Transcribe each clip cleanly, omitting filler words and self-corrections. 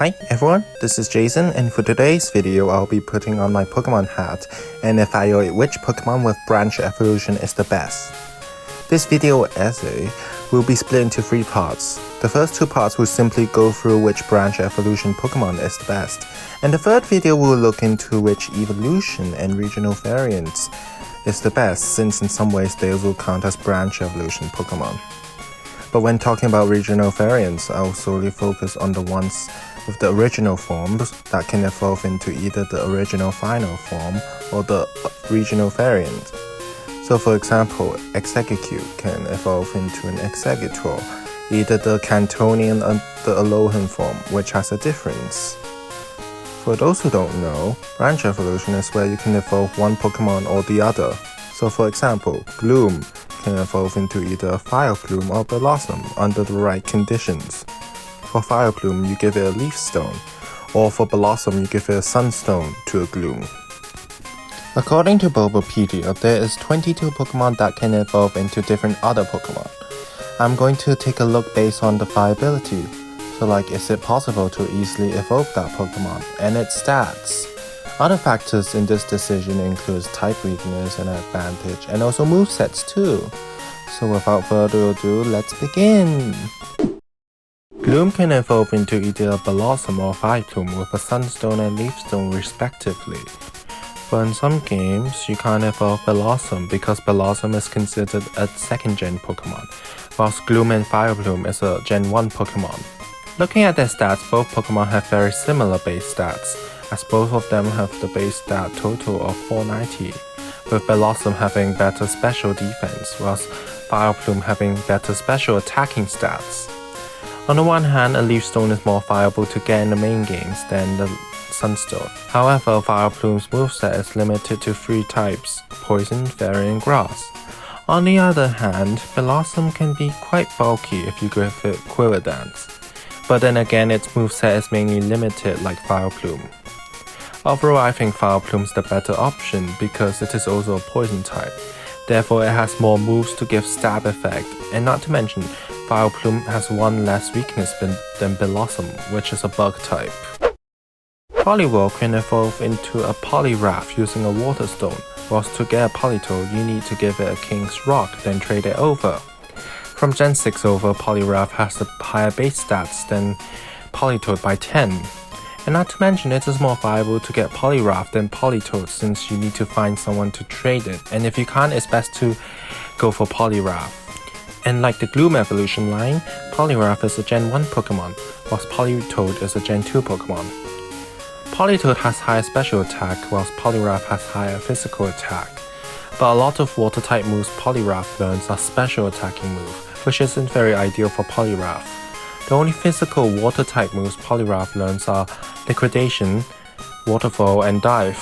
Hi everyone, this is Jason, and for today's video I'll be putting on my Pokemon hat and evaluate which Pokemon with branch evolution is the best. This video essay will be split into 3 parts. The first 2 parts will simply go through which branch evolution Pokemon is the best, and the third video will look into which evolution and regional variants is the best, since in some ways they will count as branch evolution Pokemon. But when talking about regional variants, I'll solely focus on the ones with the original forms that can evolve into either the original final form or the regional variant. So for example, Exeggutor can evolve into an Exeggutor, either the Cantonian or the Alolan form, which has a difference. For those who don't know, branch evolution is where you can evolve one Pokemon or the other. So for example, Gloom can evolve into either a Vileplume or Bellossom under the right conditions. For Vileplume, you give it a Leaf Stone, or for Bellossom, you give it a Sunstone to a Gloom. According to Bulbapedia, there is 22 Pokemon that can evolve into different other Pokemon. I'm going to take a look based on the viability. So like, is it possible to easily evolve that Pokemon, and its stats? Other factors in this decision includes type weakness and advantage, and also movesets too. So without further ado, let's begin! Gloom can evolve into either a Bellossom or Vileplume with a Sunstone and Leaf Stone respectively. But in some games, you can't evolve Bellossom because Bellossom is considered a 2nd gen Pokemon, whilst Gloom and Vileplume is a Gen 1 Pokemon. Looking at their stats, both Pokemon have very similar base stats, as both of them have the base stat total of 490, with Bellossom having better special defense, whilst Vileplume having better special attacking stats. On the one hand, a Leaf Stone is more viable to get in the main games than the Sunstone. However, Vileplume's moveset is limited to 3 types: Poison, Fairy, and Grass. On the other hand, Bellossom can be quite bulky if you give it Quiver Dance, but then again its moveset is mainly limited like Vileplume. Overall, I think Vileplume is the better option because it is also a poison type. Therefore, it has more moves to give stab effect, and not to mention, Vileplume has 1 less weakness than Bellossom, which is a bug type. Poliwhirl can evolve into a Poliwrath using a Water Stone, whilst to get a Politoed, you need to give it a King's Rock, then trade it over. From Gen 6 over, Poliwrath has a higher base stats than Politoed by 10. And not to mention, it is more viable to get Poliwrath than Politoed since you need to find someone to trade it, and if you can't, it's best to go for Poliwrath. And like the Gloom evolution line, Poliwrath is a Gen 1 Pokemon, whilst Politoed is a Gen 2 Pokemon. Politoed has higher special attack, whilst Poliwrath has higher physical attack. But a lot of water type moves Poliwrath learns are special attacking moves, which isn't very ideal for Poliwrath. The only physical water type moves Poliwrath learns are Liquidation, Waterfall, and Dive.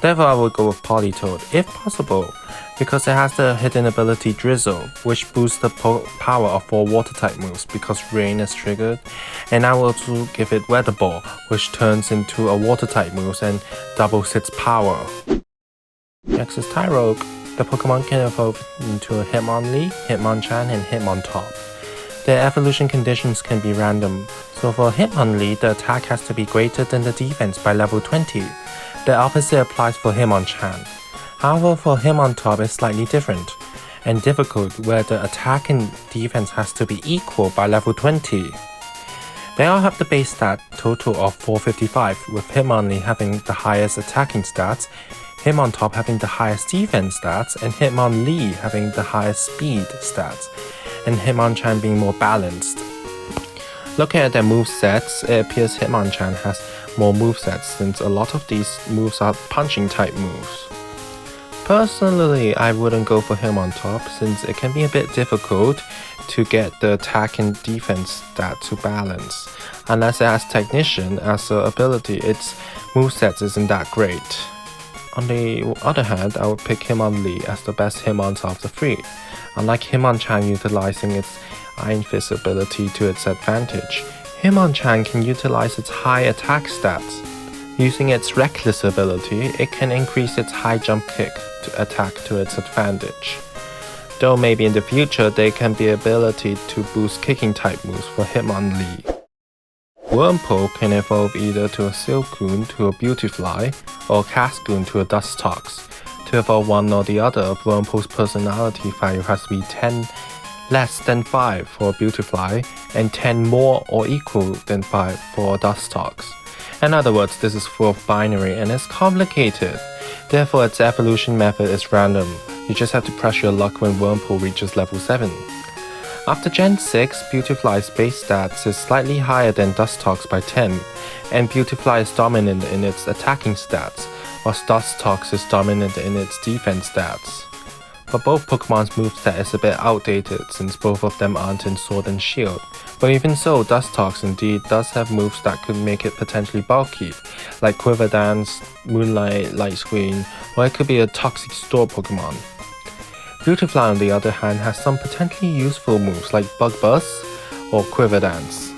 Therefore I would go with Politoed, if possible, because it has the hidden ability Drizzle, which boosts the power of 4 water type moves because Rain is triggered, and I will also give it Weather Ball, which turns into a water type move and doubles its power. Next is Tyrogue. The Pokemon can evolve into a Hitmonlee, Hitmonchan, and Hitmontop. Their evolution conditions can be random, so for Hitmonlee, the attack has to be greater than the defense by level 20. The opposite applies for Hitmonchan. However, for Hitmontop it's slightly different and difficult, where the attack and defense has to be equal by level 20. They all have the base stat total of 455, with Hitmonlee having the highest attacking stats, Hitmontop having the highest defense stats, and Hitmonlee having the highest speed stats, and Hitmonchan being more balanced. Looking at their movesets, it appears Hitmonchan has more movesets since a lot of these moves are punching type moves. Personally, I wouldn't go for Hitmontop since it can be a bit difficult to get the attack and defense stat to balance. Unless it has Technician as an ability, its movesets isn't that great. On the other hand, I would pick Hitmonlee as the best Hitmon of the 3. Unlike Hitmonchan utilizing its Iron Fist ability to its advantage, Hitmonchan can utilize its high attack stats. Using its Reckless ability, it can increase its high jump kick to attack to its advantage. Though maybe in the future there can be ability to boost kicking type moves for Hitmonlee. Wurmple can evolve either to a Silcoon to a Beautifly, or a Cascoon to a Dustox. To evolve one or the other of Wurmple's personality value has to be 10 less than 5 for a Beautifly, and 10 more or equal than 5 for a Dustox. In other words, this is full of binary and it's complicated. Therefore, its evolution method is random. You just have to press your luck when Wurmple reaches level 7. After Gen 6, Beautifly's base stats is slightly higher than Dustox by 10, and Beautifly is dominant in its attacking stats, while Dustox is dominant in its defense stats. But both Pokemon's moveset is a bit outdated since both of them aren't in Sword and Shield. But even so, Dustox indeed does have moves that could make it potentially bulky, like Quiver Dance, Moonlight, Light Screen, or it could be a Toxic Store Pokemon. Beautifly on the other hand has some potentially useful moves like Bug Buzz or Quiver Dance.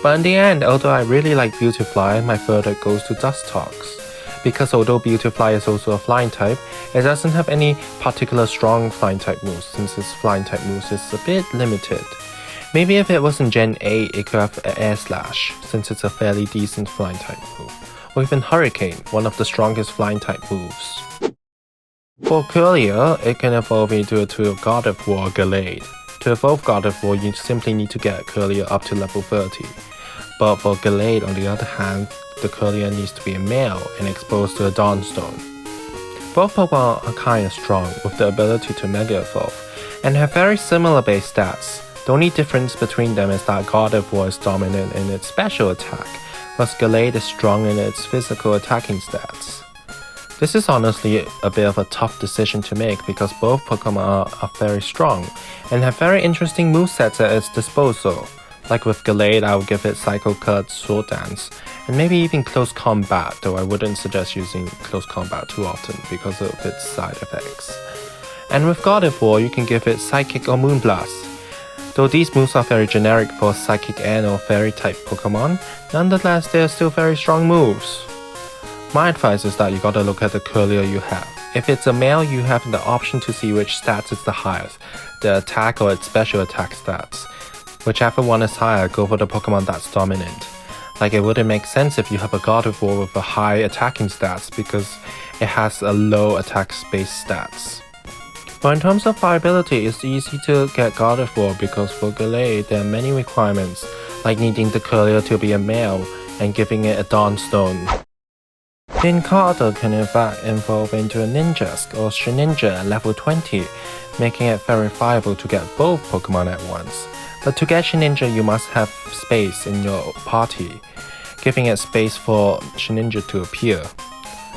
But in the end, although I really like Beautifly, my verdict goes to Dustox. Because although Beautifly is also a flying type, it doesn't have any particular strong flying type moves since its flying type moves is a bit limited. Maybe if it was in Gen 8 it could have Air Slash since it's a fairly decent flying type move, or even Hurricane, one of the strongest flying type moves. For Kirlia, it can evolve into a Gardevoir or Gallade. To evolve Gardevoir, you simply need to get Kirlia up to level 30. But for Gallade on the other hand, the Kirlia needs to be a male and exposed to a Dawnstone. Both Pokemon are kinda strong with the ability to Mega Evolve, and have very similar base stats. The only difference between them is that Gardevoir is dominant in its special attack, whilst Gallade is strong in its physical attacking stats. This is honestly a bit of a tough decision to make because both Pokemon are very strong and have very interesting movesets at its disposal. Like with Gallade, I would give it Psycho Cut, Sword Dance, and maybe even Close Combat, though I wouldn't suggest using Close Combat too often because of its side effects. And with Gardevoir, you can give it Psychic or Moonblast. Though these moves are very generic for Psychic and or Fairy type Pokemon, nonetheless they are still very strong moves. My advice is that you gotta look at the Kirlia you have. If it's a male, you have the option to see which stats is the highest, the attack or its special attack stats. Whichever one is higher, go for the Pokemon that's dominant. Like it wouldn't make sense if you have a Gardevoir with a high attacking stats because it has a low attack base stats. But in terms of viability, it's easy to get Gardevoir because for Gallade there are many requirements, like needing the Kirlia to be a male and giving it a Dawnstone. Nincada can in fact evolve into a Ninjask or Shedinja at level 20, making it very viable to get both Pokemon at once. But to get Shedinja you must have space in your party, giving it space for Shedinja to appear.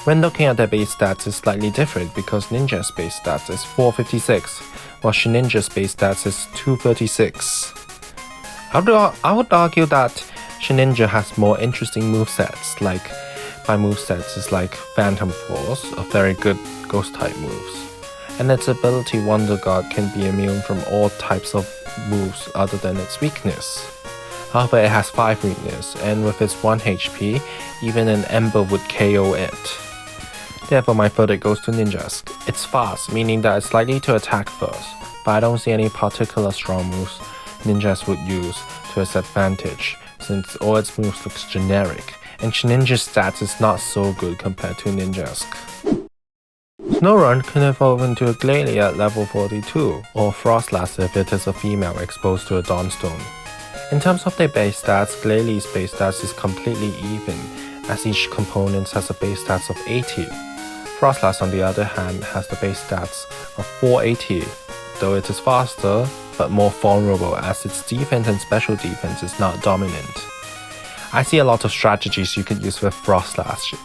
When looking at their base stats is slightly different because Ninja's base stats is 456, while Shedinja's base stats is 236. I would argue that Shedinja has more interesting movesets, like by movesets is like Phantom Force, a very good ghost type moves. And its ability Wonder Guard can be immune from all types of moves other than its weakness. However, it has 5 weakness, and with its 1 HP, even an Ember would KO it. Therefore, my verdict goes to Ninjask. It's fast, meaning that it's likely to attack first, but I don't see any particular strong moves Ninjask would use to its advantage, since all its moves looks generic, and Shedinja's stats is not so good compared to Ninjask. Snorunt can evolve into a Glalie at level 42, or Froslass if it is a female exposed to a Dawnstone. In terms of their base stats, Glalie's base stats is completely even, as each component has a base stats of 80. Froslass on the other hand has the base stats of 480, though it is faster, but more vulnerable as its defense and special defense is not dominant. I see a lot of strategies you can use with Froslass.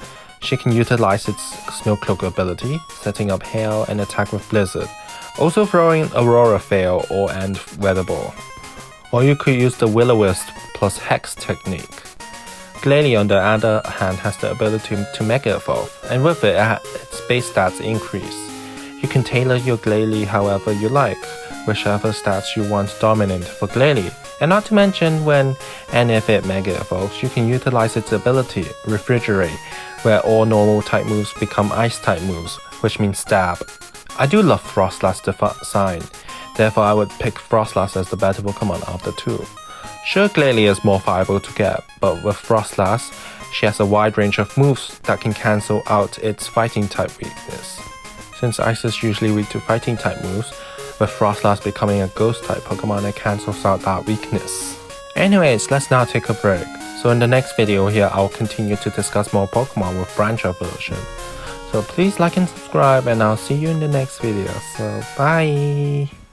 She can utilize its Snow Cloak ability, setting up Hail and attack with Blizzard, also throwing Aurora Veil and Weather Ball. Or you could use the Will-O-Wisp plus Hex technique. Glalie on the other hand has the ability to Mega Evolve, and with it, its base stats increase. You can tailor your Glalie however you like, whichever stats you want dominant for Glalie. And not to mention when and if it Mega Evolves, you can utilize its ability, Refrigerate, where all normal type moves become ice type moves, which means stab. I do love Froslass design, therefore I would pick Froslass as the better Pokemon of the two. Sure, Glalie is more viable to get, but with Froslass, she has a wide range of moves that can cancel out its fighting type weakness. Since Ice is usually weak to fighting type moves, with Froslass becoming a ghost type Pokemon, it cancels out that weakness. Anyways, let's now take a break. So in the next video here, I'll continue to discuss more Pokemon with branch evolution. So please like and subscribe, and I'll see you in the next video. So bye!